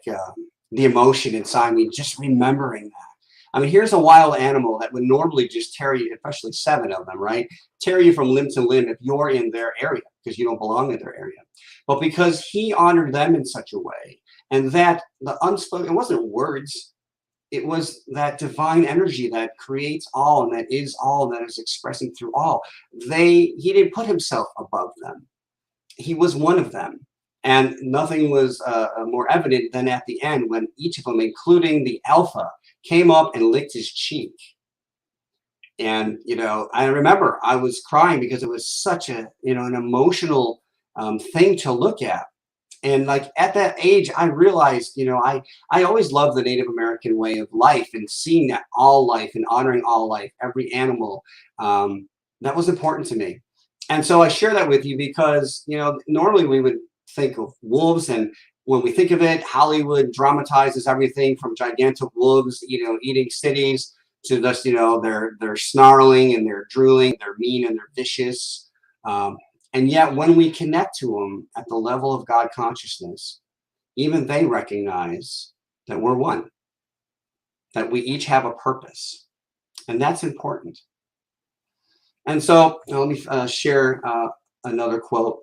the emotion inside me just remembering that. I mean, here's a wild animal that would normally just tear you, especially 7 of them, right? Tear you from limb to limb if you're in their area, because you don't belong in their area. But because he honored them in such a way, and that the unspoken, it wasn't words, it was that divine energy that creates all, and that is all, and that is expressing through all. He didn't put himself above them. He was one of them. And nothing was more evident than at the end when each of them, including the alpha, came up and licked his cheek. And, I remember I was crying because it was such an emotional thing to look at. And like at that age, I realized, I always loved the Native American way of life and seeing that all life and honoring all life, every animal, that was important to me. And so I share that with you because, normally we would think of wolves, and when we think of it, Hollywood dramatizes everything from gigantic wolves, eating cities to just, they're snarling and they're drooling, they're mean and they're vicious. And yet when we connect to them at the level of God consciousness, even they recognize that we're one, that we each have a purpose. And that's important. And so let me share another quote.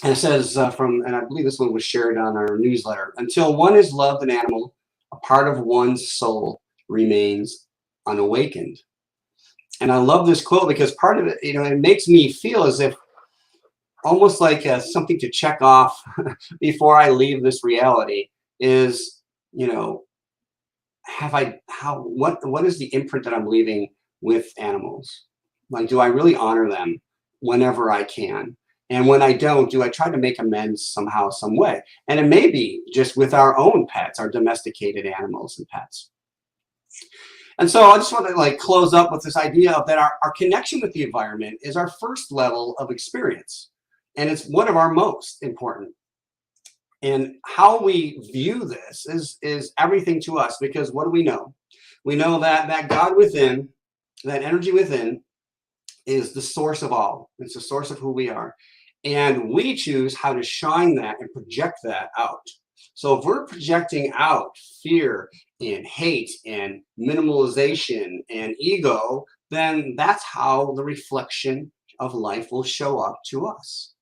And it says and I believe this one was shared on our newsletter, until one is loved an animal, a part of one's soul remains unawakened. And I love this quote because part of it, it makes me feel as if almost like something to check off before I leave this reality is, what is the imprint that I'm leaving with animals? Like, do I really honor them whenever I can? And when I don't, do I try to make amends somehow, some way? And it may be just with our own pets, our domesticated animals and pets. And so I just want to close up with this idea of that our connection with the environment is our first level of experience. And it's one of our most important. And how we view this is everything to us, because what do we know? We know that God within, that energy within, is the source of all. It's the source of who we are. And we choose how to shine that and project that out. So if we're projecting out fear and hate and minimalization and ego, then that's how the reflection of life will show up to us.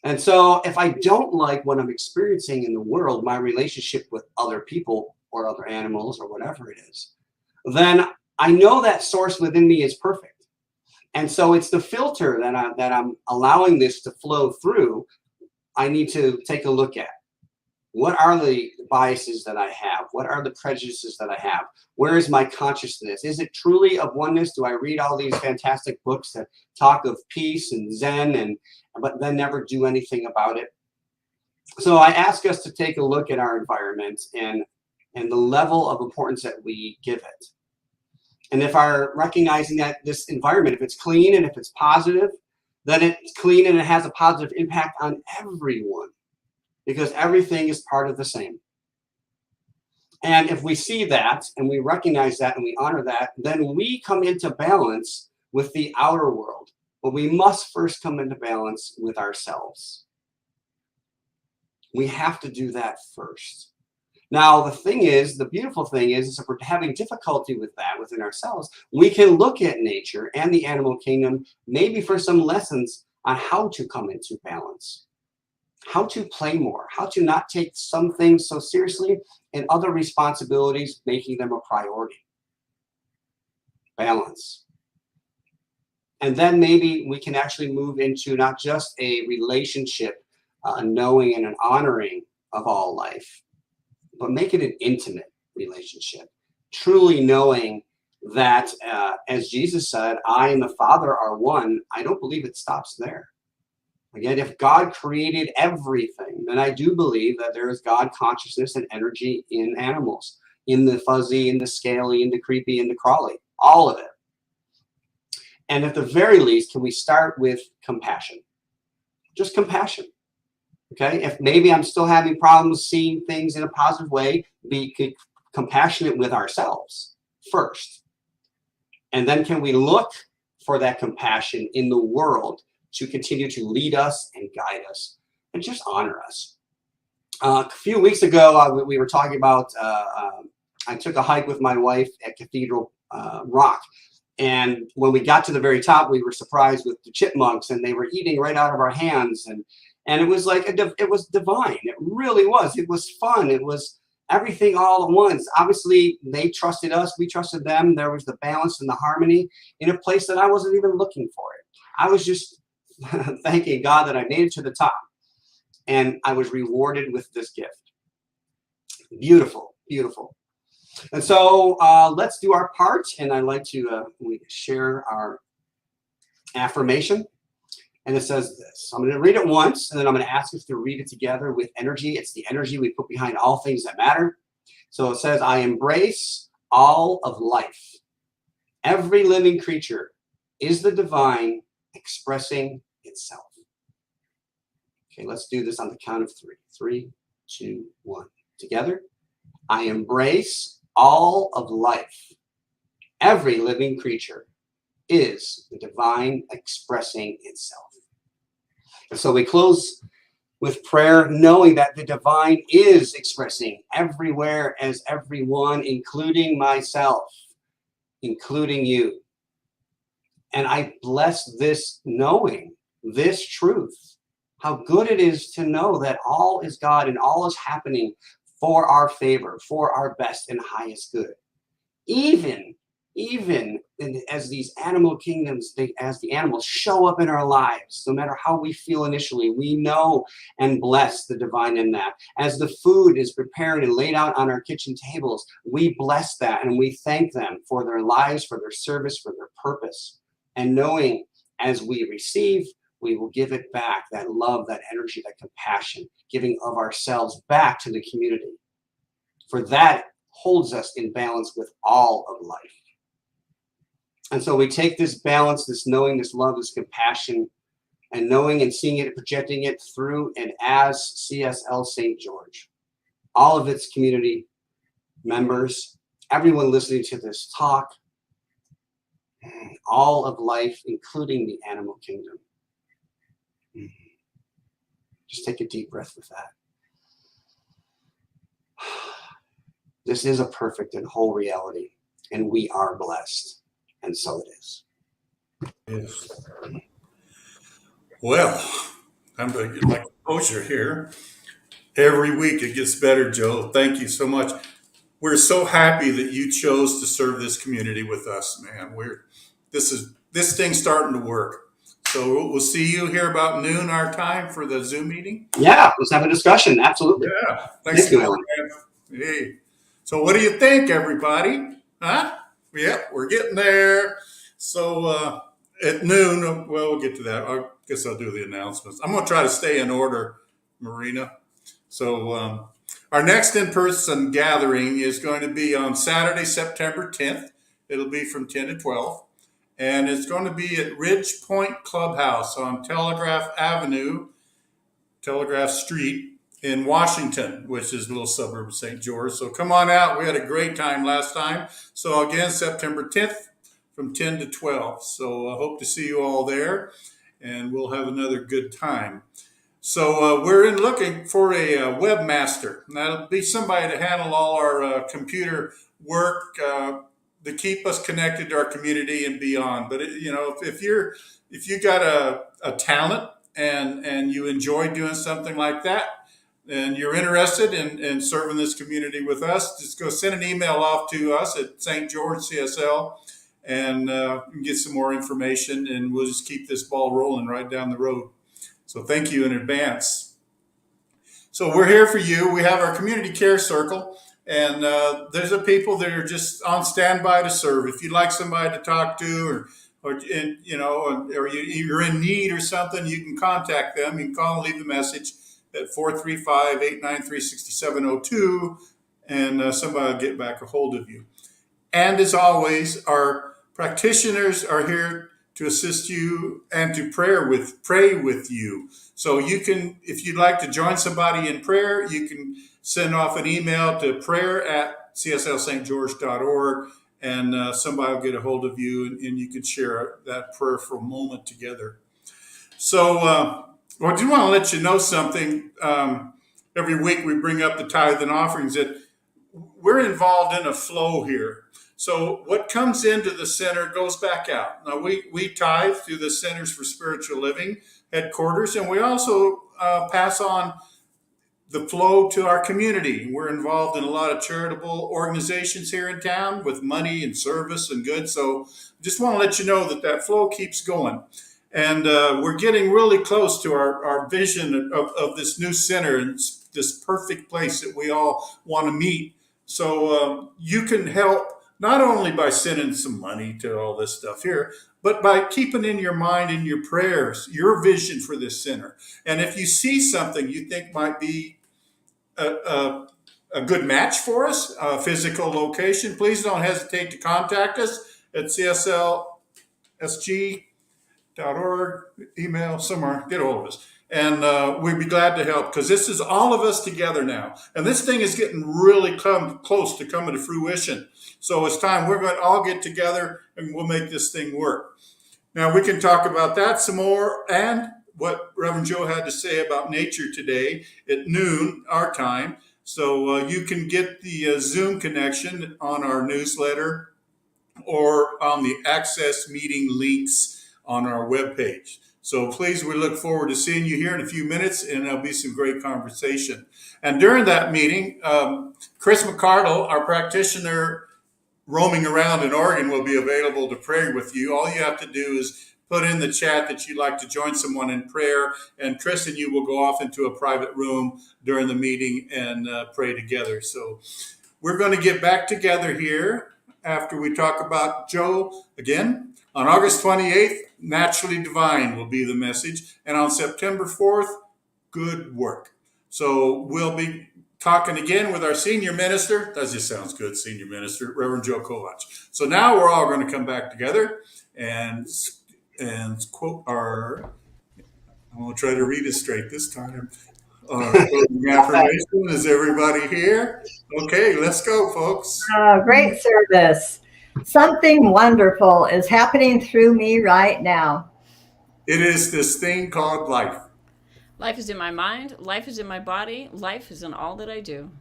And so if I don't like what I'm experiencing in the world, my relationship with other people or other animals or whatever it is, then I know that source within me is perfect. And so it's the filter that I'm allowing this to flow through. I need to take a look at. What are the biases that I have? What are the prejudices that I have? Where is my consciousness? Is it truly of oneness? Do I read all these fantastic books that talk of peace and Zen, but then never do anything about it? So I ask us to take a look at our environment and the level of importance that we give it. And if our recognizing that this environment, if it's clean and if it's positive, then it's clean and it has a positive impact on everyone, because everything is part of the same. And if we see that and we recognize that and we honor that, then we come into balance with the outer world. But we must first come into balance with ourselves. We have to do that first. Now, the beautiful thing is if we're having difficulty with that within ourselves, we can look at nature and the animal kingdom, maybe for some lessons on how to come into balance, how to play more, how to not take some things so seriously and other responsibilities, making them a priority. Balance. And then maybe we can actually move into not just a relationship, a knowing and an honoring of all life, but make it an intimate relationship, truly knowing that, as Jesus said, I and the Father are one. I don't believe it stops there. Again, if God created everything, then I do believe that there is God consciousness and energy in animals, in the fuzzy, in the scaly, in the creepy, in the crawly, all of it. And at the very least, can we start with compassion? Just compassion. Okay, if maybe I'm still having problems seeing things in a positive way, be compassionate with ourselves first. And then can we look for that compassion in the world to continue to lead us and guide us and just honor us. A few weeks ago, we were talking about, I took a hike with my wife at Cathedral Rock. And when we got to the very top, we were surprised with the chipmunks, and they were eating right out of our hands. And it was like, it was divine. It really was. It was fun. It was everything all at once. Obviously, they trusted us. We trusted them. There was the balance and the harmony in a place that I wasn't even looking for it. I was just thanking God that I made it to the top. And I was rewarded with this gift. Beautiful, beautiful. And so let's do our part. And I'd like to share our affirmation. And it says this. I'm going to read it once, and then I'm going to ask us to read it together with energy. It's the energy we put behind all things that matter. So it says, I embrace all of life. Every living creature is the divine expressing itself. Okay, let's do this on the count of 3. 3, 2, 1. Together. I embrace all of life. Every living creature is the divine expressing itself. And so we close with prayer, knowing that the divine is expressing everywhere as everyone, including myself, including you. And I bless this knowing, this truth, how good it is to know that all is God and all is happening for our favor, for our best and highest good. Even as these animal kingdoms, as the animals show up in our lives, no matter how we feel initially, we know and bless the divine in that. As the food is prepared and laid out on our kitchen tables, we bless that and we thank them for their lives, for their service, for their purpose. And knowing as we receive, we will give it back, that love, that energy, that compassion, giving of ourselves back to the community. For that holds us in balance with all of life. And so we take this balance, this knowing, this love, this compassion, and knowing and seeing it, projecting it through and as CSL St. George. All of its community members, everyone listening to this talk, all of life, including the animal kingdom. Just take a deep breath with that. This is a perfect and whole reality, and we are blessed. And so it is. Yes. Well, I'm going to get my composure here. Every week it gets better, Joe. Thank you so much. We're so happy that you chose to serve this community with us, man. This thing's starting to work. So we'll see you here about noon our time for the Zoom meeting. Yeah, let's have a discussion. Absolutely. Yeah. Thanks Thank you, Alan. Hey. So what do you think, everybody? Huh? Yep, we're getting there. So at noon, well, we'll get to that. I guess I'll do the announcements. I'm going to try to stay in order, Marina. So our next in-person gathering is going to be on Saturday, September 10th. It'll be from 10 to 12. And it's going to be at Ridge Point Clubhouse on Telegraph Street in Washington, which is a little suburb of St. George. So come on out. We had a great time last time. So again, September 10th from 10 to 12. So I hope to see you all there, and we'll have another good time. So we're looking for a webmaster. And that'll be somebody to handle all our computer work, to keep us connected to our community and beyond. But if you got a talent and you enjoy doing something like that, and you're interested in serving this community with us, just go send an email off to us at St. George CSL and get some more information, and we'll just keep this ball rolling right down the road. So thank you in advance. So we're here for you. We have our community care circle, and there's a people that are just on standby to serve. If you'd like somebody to talk to, or you're in need or something, you can contact them. You can call and leave a message at 435-893-6702, and somebody will get back a hold of you. And as always, our practitioners are here to assist you and to pray with you. So you can, if you'd like to join somebody in prayer, you can send off an email to prayer@cslstgeorge.org, and somebody will get a hold of you, and you can share that prayerful moment together. So I do want to let you know something. Every week we bring up the tithe and offerings, that we're involved in a flow here. So what comes into the center goes back out. Now we tithe through the Centers for Spiritual Living headquarters, and we also pass on the flow to our community. We're involved in a lot of charitable organizations here in town with money and service and good. So just want to let you know that flow keeps going. And we're getting really close to our vision of this new center and this perfect place that we all want to meet. So you can help not only by sending some money to all this stuff here, but by keeping in your mind in your prayers your vision for this center. And if you see something you think might be a good match for us, a physical location, please don't hesitate to contact us at CSLSG.org, email, somewhere, get a hold of us. And we'd be glad to help, because this is all of us together now. And this thing is getting really close to coming to fruition. So it's time we're going to all get together and we'll make this thing work. Now we can talk about that some more, and what Reverend Joe had to say about nature today at noon, our time. So you can get the Zoom connection on our newsletter or on the access meeting links on our webpage. So please, we look forward to seeing you here in a few minutes, and there'll be some great conversation. And during that meeting, Chris McCardle, our practitioner roaming around in Oregon, will be available to pray with you. All you have to do is put in the chat that you'd like to join someone in prayer, and Chris and you will go off into a private room during the meeting and pray together. So we're going to get back together here after we talk about Joe again. On August 28th, Naturally Divine will be the message. And on September 4th, Good Work. So we'll be talking again with our senior minister. That just sounds good, senior minister, Reverend Joe Kovach. So now we're all going to come back together and quote our, I'm going to try to read it straight this time. Affirmation. Is everybody here? Okay, let's go, folks. Great service. Something wonderful is happening through me right now. It is this thing called life. Life is in my mind. Life is in my body. Life is in all that I do.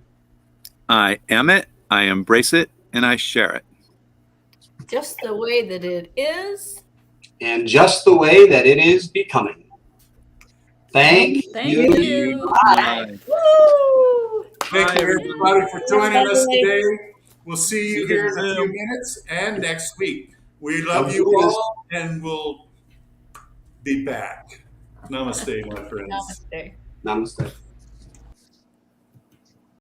I am it. I embrace it, and I share it. Just the way that it is. And just the way that it is becoming. Thank you. Bye. Woo! Thank you, everybody, for joining us today. We'll see you here in a few minutes and next week. We love you all, and we'll be back. Namaste, my friends. Namaste. Namaste.